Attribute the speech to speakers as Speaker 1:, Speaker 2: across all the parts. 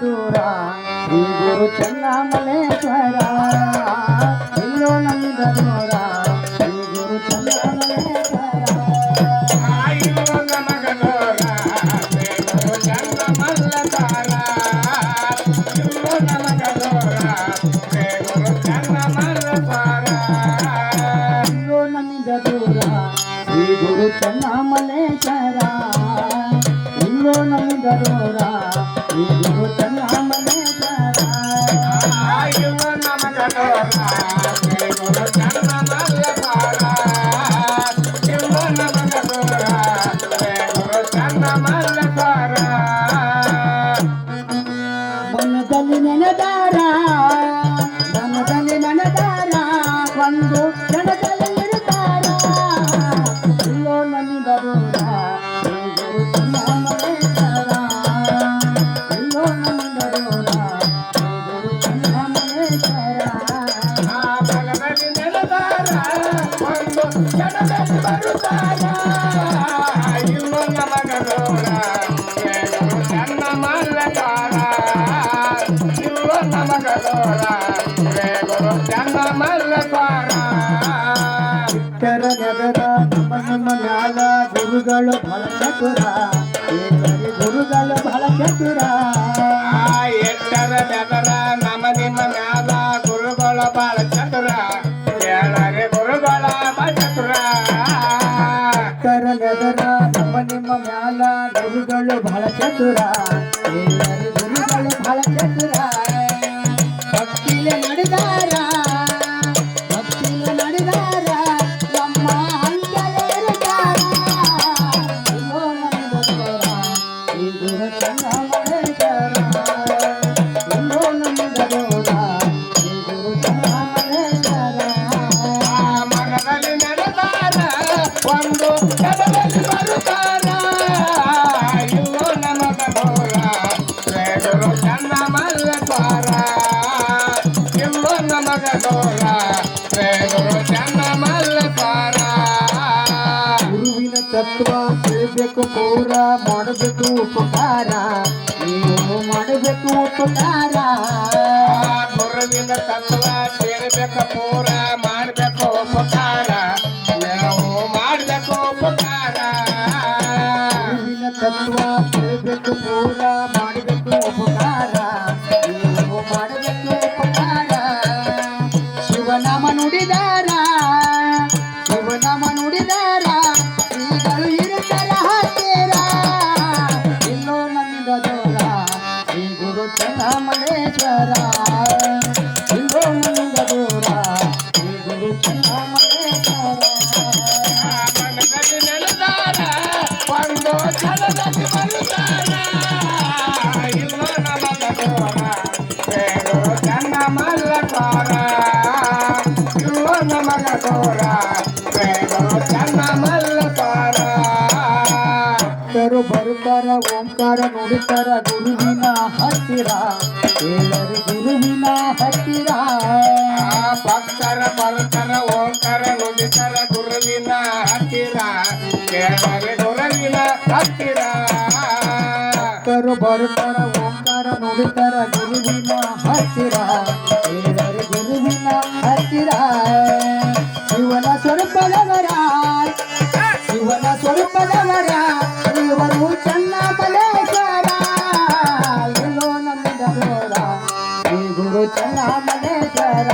Speaker 1: ದೂರ ಶ್ರೀ ಗುರು ಚೆನ್ನಮಲ್ಲೇಶ್ವರ ಎಲ್ಲೋ ನಮ್ಮಿಂದ ದೂರ ಶ್ರೀ ಗುರು ಚೆನ್ನಮಲ್ಲೇಶ್ವರ
Speaker 2: ಇಲ್ಲೋ ನಮಗ ದೂರ ಶ್ರೀ ಗುರು ಚೆನ್ನಮಲ್ಲೇಶ್ವರ ಇಲ್ಲೋ ನಮಗ ದೂರ ಶ್ರೀ ಗುರು ಚೆನ್ನಮಲ್ಲೇಶ್ವರ
Speaker 1: ಎಲ್ಲೋ ನಮ್ಮಿಂದ ದೂರ ಶ್ರೀ ಗುರು ಚೆನ್ನಮಲ್ಲೇಶ್ವರ ಎಲ್ಲೋ ನಮ್ಮಿಂದ ದೂರ ಶ್ರೀ ಗುರು ಚೆನ್ನಮಲ್ಲೇಶ್ವರ
Speaker 2: ಇಲ್ಲೋ ನಮಗ ದೂರ ಶ್ರೀ ಗುರು ಚೆನ್ನಮಲ್ಲೇಶ್ವರ ಇಲ್ಲೋ ನಮಗ ದೂರ ಶ್ರೀ ಗುರು ಚೆನ್ನಮಲ್ಲೇಶ್ವರ
Speaker 1: ಮನದಲ್ಲಿ ನೆನೆದಾರ ಒಂದು ಕ್ಷಣದಲ್ಲಿ ಇರುತ್ತಾರ ಇಲ್ಲೋ ನಮ್ಮಿಂದ ದೂರ ಶ್ರೀ ಗುರು ಚೆನ್ನಮಲ್ಲೇಶ್ವರ ಎಲ್ಲೋ ನಮ್ಮಿಂದ ದೂರ ಶ್ರೀ ಗುರು ಚೆನ್ನಮಲ್ಲೇಶ್ವರ
Speaker 2: ಬಲದಲ್ಲಿ ನೆಲೆದಾರ ಒಂದು ಕ್ಷಣದಲ್ಲಿ ಬರುತ್ತಾರ ಇಲ್ಲೋ ನಮಗ ದೂರ ಶ್ರೀ ಗುರು ಚೆನ್ನಮಲ್ಲೇಶ್ವರ ಇಲ್ಲೋ ನಮಗ ದೂರ ಶ್ರೀ ಗುರು ಚೆನ್ನಮಲ್ಲೇಶ್ವರ
Speaker 1: ಇಟ್ಟರ ನೆದರ ನಮ್ಮ ಮ್ಯಾಲ ಗುರುಗಳು ಬಹಳ ಚತುರ ಏಕರಿ ಗುರುಗಳು ಬಹಳ ಚತುರ
Speaker 2: ಎಟ್ಟರ ಬೆದರ ನಮ್ಮ ನಿಮ್ಮ ಮ್ಯಾಲ ಗುರುಗಳ ಬಾಳ ಚತುರ ಏಳರೆ ಗುರುಗಳ ಬಾಳ ಚತುರ
Speaker 1: ಇಟ್ಟರ ನೆದರ ನಮ್ಮ ನಿಮ್ಮ ಮ್ಯಾಲ ಗುರುಗಳು ಬಹಳ ಚತುರ ಏಕರಿ ಗುರುಗಳು ಬಹಳ ಚತುರ ಭಕ್ತಿಲೆ ನಡೆದಾರ ನಮ್ಮ ಹಂಗಲೇ ಇರುತ್ತಾರ ಎಲ್ಲೋ ನಮ್ಮಿಂದ ದೂರ ಶ್ರೀ ಗುರು ಚೆನ್ನಮಲ್ಲೇಶ್ವರ ಎಲ್ಲೋ ನಮ್ಮಿಂದ ದೂರ ಶ್ರೀ ಗುರು ಚೆನ್ನಮಲ್ಲೇಶ್ವರ
Speaker 2: ಮನದಲ್ಲಿ ನೆಲೆದಾರ ಒಂದು ಕ್ಷಣದಲ್ಲಿ ಬರುತ್ತಾರ ಇಲ್ಲೋ ನಮಗ ದೂರ ಶ್ರೀ ಗುರು ಚೆನ್ನಮಲ್ಲೇಶ್ವರ ಇಲ್ಲೋ ನಮಗ ದೂರ ಶ್ರೀ ಗುರು ಚೆನ್ನಮಲ್ಲೇಶ್ವರ
Speaker 1: ಗುರುವಿನ ತತ್ವ ತಿಳಿಬೇಕು ಪೂರ ಮಾಡಬೇಕು ಉಪಕಾರ ನೀವು ಮಾಡಬೇಕು ಉಪಕಾರ
Speaker 2: ಗುರುವಿನ ತತ್ವ ಸೇರಬೇಕ ಪೂರ ಮಾಡಬೇಕು ಉಪಕಾರ ನಾವು ಮಾಡಬೇಕು ಉಪಕಾರ
Speaker 1: ಗುರುವಿನ ತತ್ವ ತಿಳಿಬೇಕು ಪೂರ ಮಾಡಬೇಕು ಉಪಕಾರ ನೀವು ಮಾಡಬೇಕು ಉಪಕಾರ ಶಿವನಾಮ ನುಡಿದಾರ ಶ್ರೀಗಳು ಇರುತ್ತಲ್ಲ ಹತ್ತಿರ ಎಲ್ಲೋ ನಮ್ಮಿಂದ ದೂರ ಶ್ರೀ ಗುರು ಚೆನ್ನಮಲ್ಲೇಶ್ವರ ಎಲ್ಲೋ ನಮ್ಮಿಂದ ದೂರ ಶ್ರೀ ಗುರು ಚೆನ್ನಮಲ್ಲೇಶ್ವರ
Speaker 2: ಮನದಲ್ಲಿ ನೆಲೆದಾರ ಒಂದು ಕ್ಷಣದಲ್ಲಿ ಬರುತ್ತಾರ ಇಲ್ಲೋ ನಮಗ ದೂರ ಶ್ರೀ ಗುರು ಚೆನ್ನಮಲ್ಲೇಶ್ವರ ಇಲ್ಲೋ ನಮಗ ದೂರ ಶ್ರೀ ಗುರು ಚೆನ್ನಮಲ್ಲೇಶ್ವರ
Speaker 1: ಭಕ್ತರು ಬರುತ್ತಾರ ಓಂಕಾರ ನುಡಿತಾರ ಗುರುವಿನ ಹತ್ತಿರ ಎಲ್ಲರೂ ಗುರುವಿನ ಹತ್ತಿರ
Speaker 2: ಭಕ್ತರ ಬರ್ತಾರ ಓಂಕಾರ ನುಡಿತಾರ ಗುರುವಿನ ಹತ್ತಿರ ಕೇಳರೆ ಗುರುವಿನ ಹತ್ತಿರ
Speaker 1: ಭಕ್ತರು ಬರುತ್ತಾರ ಓಂಕಾರ ನುಡಿತಾರ ಗುರುವಿನ ಹತ್ತಿರ ಎಲ್ಲರೂ ಗುರುವಿನ ಹತ್ತಿರ ಶಿವನ ಸ್ವರೂಪದವರ ಇವರು ಚೆನ್ನಮಲ್ಲೇಶ್ವರ ಎಲ್ಲೋ ನಮ್ಮಿಂದ ದೂರ ಶ್ರೀ ಗುರು ಚೆನ್ನಮಲ್ಲೇಶ್ವರ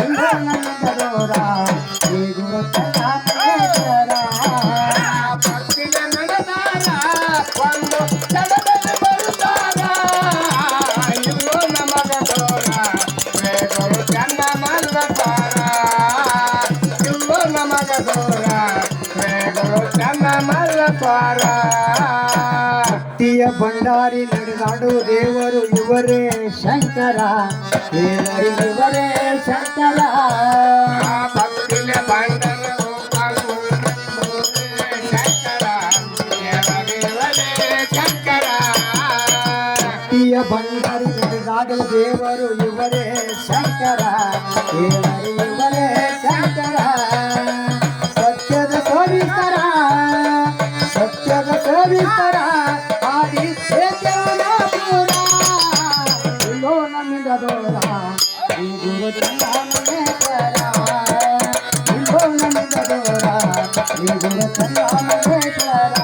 Speaker 1: ಎಲ್ಲೋ ನಮ್ಮಿಂದ ದೂರ ಶ್ರೀ ಗುರು ಚೆನ್ನಮಲ್ಲೇಶ್ವರ
Speaker 2: ಭಕ್ತಿಗೆ ನಡೆದಾರ ಒಂದು ಕ್ಷಣದಲ್ಲಿ ಬರುತ್ತಾರ
Speaker 1: ಭಂಡಾರಿ ನಡೆದಾಡು ದೇವರು ಇವರೇ ಶಂಕರ ಕೇಳರಿ ಇವರೇ ಶಂಕರ
Speaker 2: ಭಕ್ತಿಯ ಬಂಡರ ಶಂಕರ ಶಂಕರ
Speaker 1: ಭಕ್ತಿಯ ಭಂಡಾರಿ ನಡೆದಾಡು ದೇವರು ಇವರೇ ಶಂಕರ ಕೇಳರಿ ಇವರೇ ಶಂಕರ ಸತ್ಯದ ಸವಿಸ್ತರ ಸತ್ಯದ ಸವಿಸ್ತರ ಆದಿ ಪೂರ ಇಲ್ಲೋ ನಮ್ಮಿಂದ ದೂರ ಈ ಗುರು ಚಂದ್ರಮಲ್ಲೇಶ್ವರ ಇಲ್ಲೋ ನಮ್ಮಿಂದ ದೂರ ಈ ಗುರು ಚಂದ್ರಮಲ್ಲೇಶ್ವರ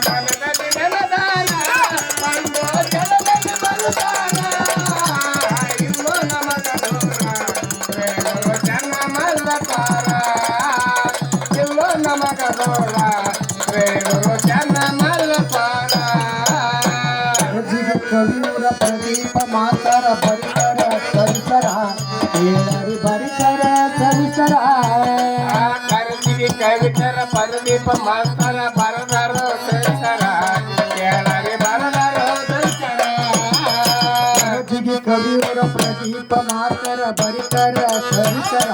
Speaker 2: ಮನದಲ್ಲಿ ನೆಲದಾನ ಬಂದು ಜಲದಲ್ಲಿ ಬರುತ್ತಾನ ಇಲ್ಲೋ ನಮಗ ದೂರ ಗುರು ಚೆನ್ನ ಮಲ್ಲಪಾರ ಇಲ್ಲೋ ನಮಗ ದೂರ ಗುರು ಚೆನ್ನ ಮಲ್ಲಪಾರ
Speaker 1: ಕವಿಯೂರ ಪ್ರದೀಪ ಮಾತರ ಪರಿಸರ ಪರಿಸರ ಕೇಳರಿ ಪರಿಸರ ಪರಿಸರ
Speaker 2: ಕರಸಿಗೆ ಕವಿತರ ಪರದೀಪ ಮಾಸ್ತರ ಬರದಾರೋ ಸರಿಸರ ಕೇಳರಿ ಬರದಾರೋ ಸರಿಸರ
Speaker 1: ಕವಿಯೂರ ಪ್ರದೀಪ ಮಾತರ ಪರಿಸರ ಪರಿಸರ